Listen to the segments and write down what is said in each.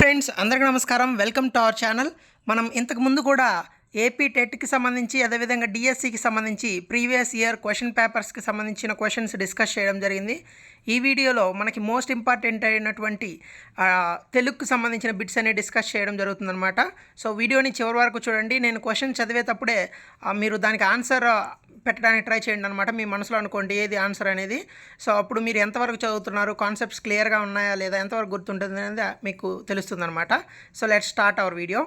Friends అందరికీ నమస్కారం. Welcome to our channel. మనం ఇంతకుముందు కూడా ఏపీ టెట్కి సంబంధించి అదేవిధంగా డిఎస్సికి సంబంధించి ప్రీవియస్ ఇయర్ క్వశ్చన్ పేపర్స్కి సంబంధించిన క్వశ్చన్స్ డిస్కస్ చేయడం జరిగింది. ఈ వీడియోలో మనకి మోస్ట్ ఇంపార్టెంట్ అయినటువంటి తెలుగుకు సంబంధించిన బిట్స్ అనేవి డిస్కస్ చేయడం జరుగుతుందన్నమాట. సో వీడియోని చివరి వరకు చూడండి. నేను క్వశ్చన్ చదివేటప్పుడే మీరు దానికి ఆన్సర్ పెట్టడానికి ట్రై చేయండి అనమాట. మీ మనసులో అనుకోండి ఏది ఆన్సర్ అనేది. సో అప్పుడు మీరు ఎంతవరకు చదువుతున్నారు, కాన్సెప్ట్స్ క్లియర్గా ఉన్నాయా లేదా, ఎంతవరకు గుర్తుంటుంది అనేది మీకు తెలుస్తుంది అనమాట. So let start our video.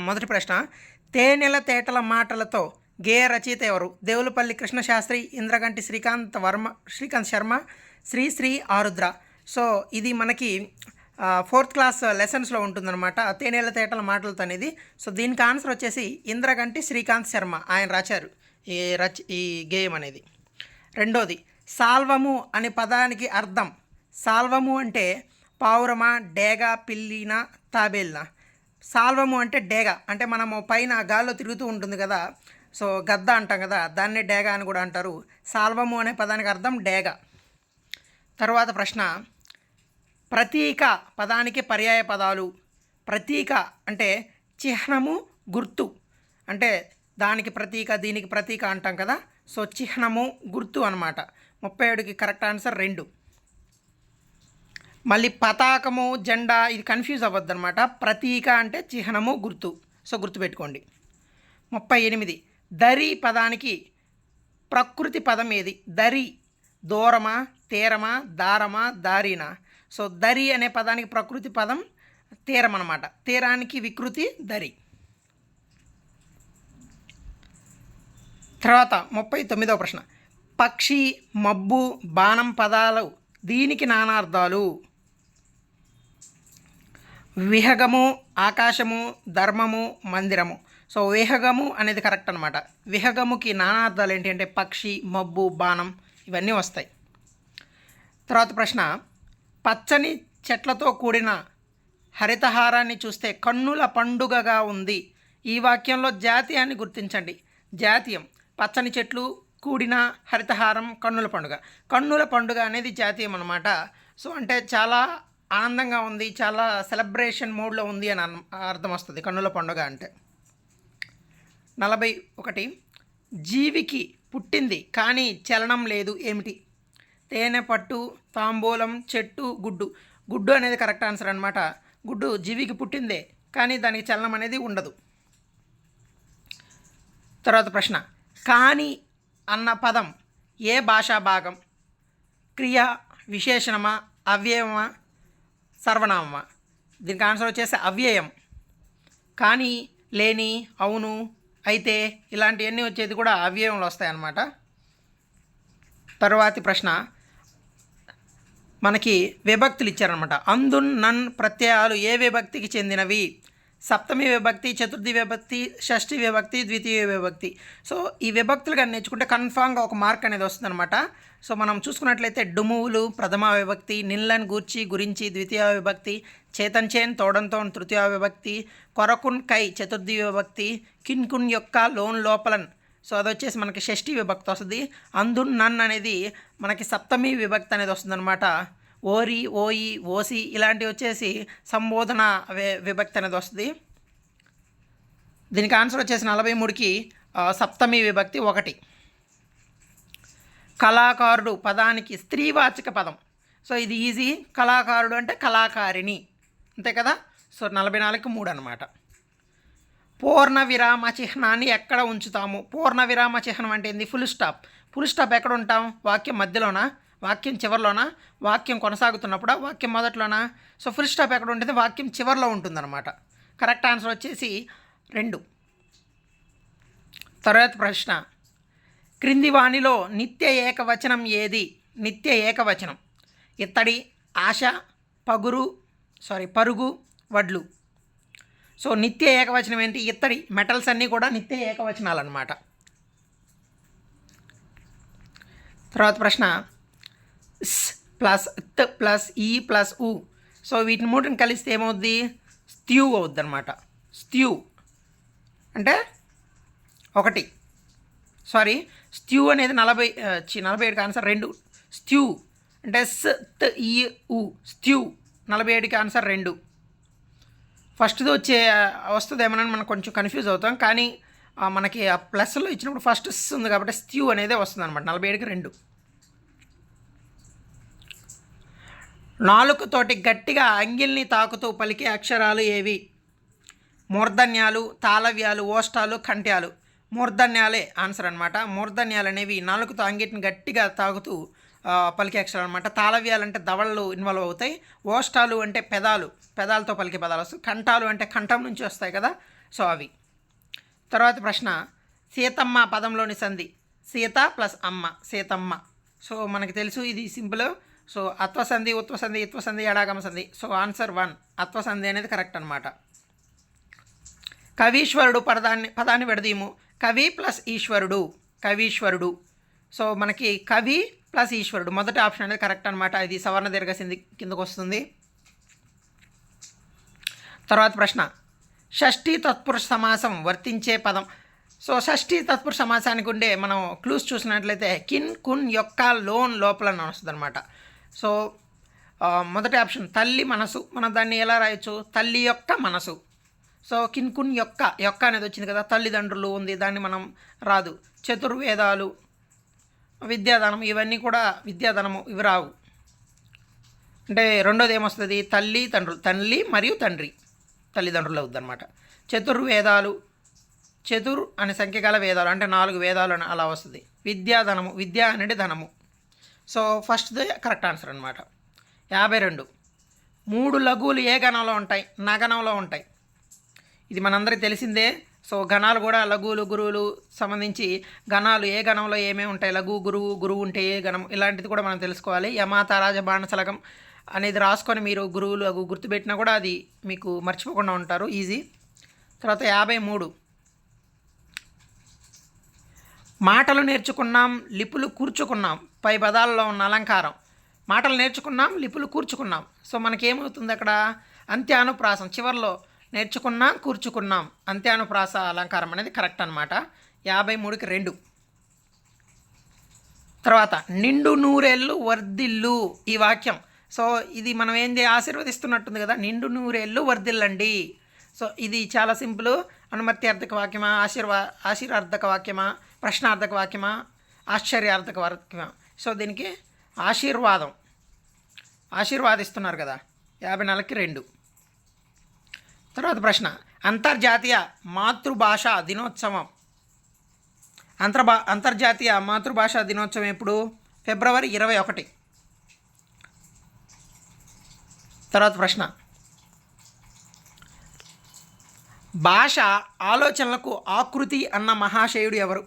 మొదటి ప్రశ్న, తేనెల తేటల మాటలతో గేయ రచయిత ఎవరు? దేవులపల్లి కృష్ణశాస్త్రి, ఇంద్రగంటి శ్రీకాంత్ శర్మ, శ్రీ ఆరుద్ర. సో ఇది మనకి 4th క్లాస్ లెసన్స్లో ఉంటుందన్నమాట, తేనెల తేటల మాటలతో అనేది. సో దీనికి ఆన్సర్ వచ్చేసి ఇంద్రగంటి శ్రీకాంత్ శర్మ, ఆయన రాశారు ఈ గేయం అనేది. రెండోది, సాల్వము అనే పదానికి అర్థం. సాల్వము అంటే పావురమా, డేగ, పిల్లినా, తాబేల్నా? సాల్వము అంటే డేగ, అంటే మనము పైన గాల్లో తిరుగుతూ ఉంటుంది కదా, సో గద్ద అంటాం కదా, దాన్నే డేగ అని కూడా అంటారు. సాల్వము అనే పదానికి అర్థం డేగ. తర్వాత ప్రశ్న, ప్రతీక పదానికి పర్యాయ పదాలు. ప్రతీక అంటే చిహ్నము, గుర్తు, అంటే దానికి ప్రతీక దీనికి ప్రతీక అంటాం కదా, సో చిహ్నము, గుర్తు అనమాట. 37కి కరెక్ట్ ఆన్సర్ 2. మళ్ళీ పతాకము, జెండా, ఇది కన్ఫ్యూజ్ అవ్వద్దు అనమాట. ప్రతీక అంటే చిహ్నము, గుర్తు, సో గుర్తుపెట్టుకోండి. 38, దరి పదానికి ప్రకృతి పదం ఏది? దరి దూరమా, తీరమా, దారమా, దారినా? సో దరి అనే పదానికి ప్రకృతి పదం తీరం అన్నమాట, తీరానికి వికృతి దరి. తర్వాత 39వ ప్రశ్న, పక్షి, మబ్బు, బాణం పదాలు దీనికి నానార్థాలు. విహగము, ఆకాశము, ధర్మము, మందిరము. సో విహగము అనేది కరెక్ట్ అనమాట. విహగముకి నానార్థాలు ఏంటి అంటే పక్షి, మబ్బు, బాణం, ఇవన్నీ వస్తాయి. తర్వాత ప్రశ్న, పచ్చని చెట్లతో కూడిన హరితహారాన్ని చూస్తే కన్నుల పండుగగా ఉంది. ఈ వాక్యంలో జాతీయాన్ని గుర్తించండి. జాతీయం పచ్చని చెట్లు, కూడిన హరితహారం, కన్నుల పండుగ. కన్నుల పండుగ అనేది జాతీయం అన్నమాట. సో అంటే చాలా ఆనందంగా ఉంది, చాలా సెలబ్రేషన్ మోడ్లో ఉంది అని అర్థం వస్తుంది కన్నుల పండుగ అంటే. 41, జీవికి పుట్టింది కానీ చలనం లేదు ఏమిటి? తేనె పట్టు, తాంబూలం, చెట్టు, గుడ్డు. గుడ్డు అనేది కరెక్ట్ ఆన్సర్ అనమాట. గుడ్డు జీవికి పుట్టిందే కానీ దానికి చలనం అనేది ఉండదు. తర్వాత ప్రశ్న, కాని అన్న పదం ఏ భాషా భాగం? క్రియ, విశేషణమా, అవ్యయమా, సర్వనామమా? దీనికి ఆన్సర్ వచ్చేసి అవ్యయం. కానీ, లేని, అవును, అయితే ఇలాంటివన్నీ వచ్చేది కూడా అవ్యయంలో వస్తాయన్నమాట. తరువాతి ప్రశ్న, మనకి విభక్తులు ఇచ్చారనమాట. అందున్, నన్ ప్రత్యయాలు ఏ విభక్తికి చెందినవి? సప్తమి విభక్తి, చతుర్థి విభక్తి, షష్ఠి విభక్తి, ద్వితీయ విభక్తి. సో ఈ విభక్తులు కానీ నేర్చుకుంటే కన్ఫామ్గా ఒక మార్క్ అనేది వస్తుందన్నమాట. సో మనం చూసుకున్నట్లయితే డుమువులు ప్రథమ విభక్తి, నిన్లన్ గూర్చి గురించి ద్వితీయ విభక్తి, చేతన్ చేన్ తోడంతో తృతీయ విభక్తి, కొరకున్ కై చతుర్థి విభక్తి, కిన్కున్ యొక్క లోన్ లోపలన్, సో అది వచ్చేసి మనకి షష్ఠి విభక్తి వస్తుంది. అందున్, నన్ అనేది మనకి సప్తమి విభక్తి అనేది వస్తుందన్నమాట. ఓరి, ఓయి, ఓసి ఇలాంటివి వచ్చేసి సంబోధన విభక్తి అనేది వస్తుంది. దీనికి ఆన్సర్ వచ్చేసి 43కి సప్తమి విభక్తి 1. కళాకారుడు పదానికి స్త్రీవాచక పదం. సో ఇది ఈజీ. కళాకారుడు అంటే కళాకారిణి, అంతే కదా. సో 44కి 3 అనమాట. పూర్ణ విరామ చిహ్నాన్ని ఎక్కడ ఉంచుతాము? పూర్ణ విరామ చిహ్నం అంటే ఏంది? Full stop. ఫుల్ స్టాప్ ఎక్కడ ఉంటాం? వాక్యం మధ్యలోనా, వాక్యం చివరిలోనా, వాక్యం కొనసాగుతున్నప్పుడా, వాక్యం మొదట్లోనా? సో ఫుల్ స్టాప్ ఎక్కడ ఉంటుంది? వాక్యం చివరిలో ఉంటుందన్నమాట. కరెక్ట్ ఆన్సర్ వచ్చేసి 2. తర్వాత ప్రశ్న, క్రింది వాణిలో నిత్య ఏకవచనం ఏది? నిత్య ఏకవచనం ఇత్తడి, ఆశ, పరుగు, వడ్లు. సో నిత్య ఏకవచనం ఏంటి? ఇత్తడి. మెటల్స్ అన్నీ కూడా నిత్య ఏకవచనాలు అన్నమాట. తర్వాత ప్రశ్న, స్ ప్లస్ త్ ప్లస్ ఈ ప్లస్ ఉ. సో వీటిని మూటిని కలిస్తే ఏమవుద్ది? స్ట్యూ అవుద్ది అనమాట. స్ట్యూ అంటే 1. స్ట్యూ అనేది 47కి ఆన్సర్ 2. స్ట్యూ అంటే స్ త్ ఈ ఉ, స్ట్యూ. 47కి ఆన్సర్ 2. ఫస్ట్ది వస్తుందేమోనని మనం కొంచెం కన్ఫ్యూజ్ అవుతాం, కానీ మనకి ఆ ప్లస్లో ఇచ్చినప్పుడు ఫస్ట్ ఉంది కాబట్టి స్త్యూ అనేది వస్తుంది అనమాట. 47కి 2. నాలుకతోటి గట్టిగా అంగిల్ని తాకుతూ పలికే అక్షరాలు ఏవి? మూర్ధన్యాలు, తాళవ్యాలు, ఓష్టాలు, కంఠ్యాలు. మూర్ధన్యాలే ఆన్సర్ అనమాట. మూర్ధన్యాలు అనేవి నాలుకతో అంగిటిని గట్టిగా తాకుతూ పలికే అక్షరాలు అనమాట. తాళవ్యాలు అంటే దవళ్ళు ఇన్వాల్వ్ అవుతాయి. ఓష్టాలు అంటే పెదాలతో పలికే పదాలు వస్తాయి. కంఠాలు అంటే కంఠం నుంచి వస్తాయి కదా, సో అవి. తర్వాత ప్రశ్న, సీతమ్మ పదంలోని సంధి. సీత ప్లస్ అమ్మ, సీతమ్మ. సో మనకి తెలుసు ఇది సింపుల్. సో అత్వసంధి, ఉత్వసంధి, ఇత్వసంధి, ఎడాగమ సంధి. సో ఆన్సర్ 1 అత్వసంధి అనేది కరెక్ట్ అనమాట. కవీశ్వరుడు పదాన్ని విడదీము. కవి ప్లస్ ఈశ్వరుడు, కవీశ్వరుడు. సో మనకి కవి ప్లస్ ఈశ్వరుడు మొదటి ఆప్షన్ అనేది కరెక్ట్ అనమాట. ఇది సవర్ణ దీర్ఘ సంధి కిందకు వస్తుంది. తర్వాత ప్రశ్న, షష్ఠీ తత్పురుష సమాసం వర్తించే పదం. సో షష్ఠీ తత్పురుష సమాసానికి ఉండే మనం క్లూస్ చూసినట్లయితే కిన్, కున్, యొక్క, లోన్ లోపల వస్తుంది అనమాట. సో మొదటి ఆప్షన్ తల్లి మనసు. మనం దాన్ని ఎలా రాయొచ్చు? తల్లి యొక్క మనసు. సో కిన్, కున్, యొక్క అనేది వచ్చింది కదా, తల్లిదండ్రులు ఉంది, దాన్ని మనం రాదు. చతుర్వేదాలు, విద్యాధనం, ఇవన్నీ కూడా విద్యాధనము, ఇవి రావు. అంటే రెండోది ఏమొస్తుంది? తల్లి తండ్రులు, తల్లి మరియు తండ్రి, తల్లిదండ్రులు అవుద్ది అనమాట. చతుర్వేదాలు, చతుర్ అనే సంఖ్యకాల వేదాలు అంటే 4 వేదాలు అని అలా వస్తుంది. విద్యాధనము, విద్య అనేది ధనము. సో ఫస్ట్దే కరెక్ట్ ఆన్సర్ అనమాట. 52. 3 లఘువులు ఏ గణంలో ఉంటాయి? నగణంలో ఉంటాయి. ఇది మనందరికీ తెలిసిందే. సో గణాలు కూడా లఘువులు, గురువులు సంబంధించి గణాలు ఏ గణంలో ఏమేమి ఉంటాయి, లఘు, గురువు ఉంటే ఏ గణం, ఇలాంటిది కూడా మనం తెలుసుకోవాలి. యమాత, రాజ, బాణసలగం అనేది రాసుకొని మీరు గురువులు గుర్తుపెట్టినా కూడా అది మీకు మర్చిపోకుండా ఉంటారు, ఈజీ. తర్వాత 53. మాటలు నేర్చుకున్నాం, లిపులు కూర్చుకున్నాం, పై పదాలలో ఉన్న అలంకారం. మాటలు నేర్చుకున్నాం, లిపులు కూర్చుకున్నాం. సో మనకేమవుతుంది అక్కడ? అంత్యానుప్రాసం, చివరిలో నేర్చుకున్నాం, కూర్చుకున్నాం, అంత్యానుప్రాస అలంకారం అనేది కరెక్ట్ అనమాట. 53కి 2. తర్వాత నిండు నూరేళ్ళు వర్ధిల్లు ఈ వాక్యం. సో ఇది మనం ఏంది ఆశీర్వదిస్తున్నట్టుంది కదా, నిండు నూరేళ్ళు వర్ధిల్లండి. సో ఇది చాలా సింపుల్. అనుమత్యార్థక వాక్యమా, ఆశీర్వార్థక వాక్యమా, ప్రశ్నార్థక వాక్యమా, ఆశ్చర్యార్థక వాక్యమా? సో దీనికి ఆశీర్వాదిస్తున్నారు కదా. 54కి 2. తర్వాత ప్రశ్న, అంతర్జాతీయ మాతృభాషా దినోత్సవం. అంతర్జాతీయ మాతృభాషా దినోత్సవం ఎప్పుడు? ఫిబ్రవరి 21. తర్వాత ప్రశ్న, భాష ఆలోచనలకు ఆకృతి అన్న మహాశయుడు ఎవరు?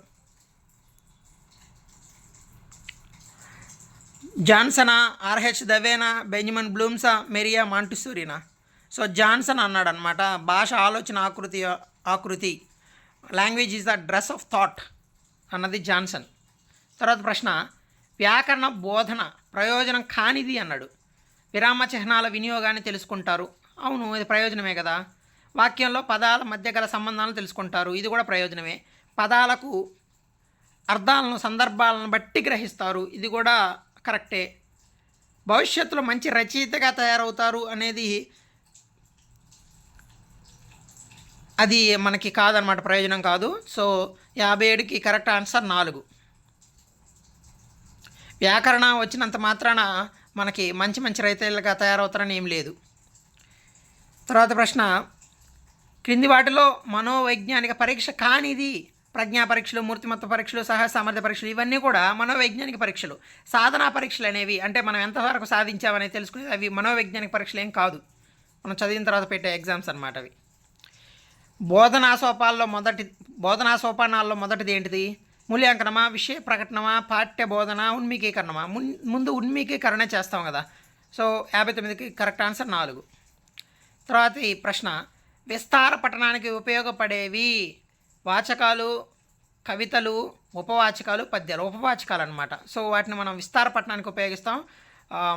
జాన్సనా, ఆర్హెచ్ దవేనా, బెంజమిన్ బ్లూమ్సా, మెరియా మాంటిసోరీనా? సో జాన్సన్ అన్నాడు అనమాట. భాష ఆలోచన ఆకృతి, language is the dress of thought అన్నది జాన్సన్. తర్వాత ప్రశ్న, వ్యాకరణ బోధన ప్రయోజనం కానిది అన్నాడు. విరామ చిహ్నాల వినియోగాన్ని తెలుసుకుంటారు. అవును, ఇది ప్రయోజనమే కదా. వాక్యంలో పదాల మధ్య గల సంబంధాలను తెలుసుకుంటారు, ఇది కూడా ప్రయోజనమే. పదాలకు అర్థాలను సందర్భాలను బట్టి గ్రహిస్తారు, ఇది కూడా కరెక్టే. భవిష్యత్తులో మంచి రచయితగా తయారవుతారు అనేది అది మనకి కాదనమాట, ప్రయోజనం కాదు. సో 57కి కరెక్ట్ ఆన్సర్ 4. వ్యాకరణ వచ్చినంత మాత్రాన మనకి మంచి రచయితలుగా తయారవుతారని ఏం లేదు. తర్వాత ప్రశ్న, క్రింది వాటిలో మనోవైజ్ఞానిక పరీక్ష కానిది? ప్రజ్ఞా పరీక్షలు, మూర్తిమత్వ పరీక్షలు, సహజ సామర్థ్య పరీక్షలు, ఇవన్నీ కూడా మనోవైజ్ఞానిక పరీక్షలు. సాధనా పరీక్షలు అనేవి అంటే మనం ఎంతవరకు సాధించామనేది తెలుసుకునేది, అవి మనోవైజ్ఞానిక పరీక్షలు ఏం కాదు, మనం చదివిన తర్వాత పెట్టే ఎగ్జామ్స్ అన్నమాట అవి. బోధనా సోపానాల్లో మొదటిది ఏంటిది? మూల్యాంకనమా, విషయ ప్రకటనమా, పాఠ్య బోధన, ఉన్మీకీకరణమా? ముందు ఉన్మీకీకరణ చేస్తాం కదా. సో 59కి కరెక్ట్ ఆన్సర్ 4. తర్వాత ఈ ప్రశ్న, విస్తార పఠనానికి ఉపయోగపడేవి వాచకాలు, కవితలు, ఉపవాచకాలు, పద్యాలు. ఉపవాచకాలు అనమాట. సో వాటిని మనం విస్తార పఠనానికి ఉపయోగిస్తాం.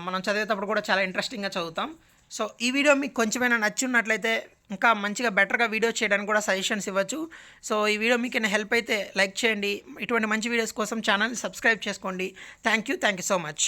మనం చదివేటప్పుడు కూడా చాలా ఇంట్రెస్టింగ్గా చదువుతాం. సో ఈ వీడియో మీకు కొంచెమైనా నచ్చున్నట్లయితే ఇంకా మంచిగా బెటర్గా వీడియో చేయడానికి కూడా సజెషన్స్ ఇవ్వచ్చు. సో ఈ వీడియో మీకు ఏమైనా హెల్ప్ అయితే లైక్ చేయండి. ఇటువంటి మంచి వీడియోస్ కోసం ఛానల్ని సబ్స్క్రైబ్ చేసుకోండి. Thank you so much.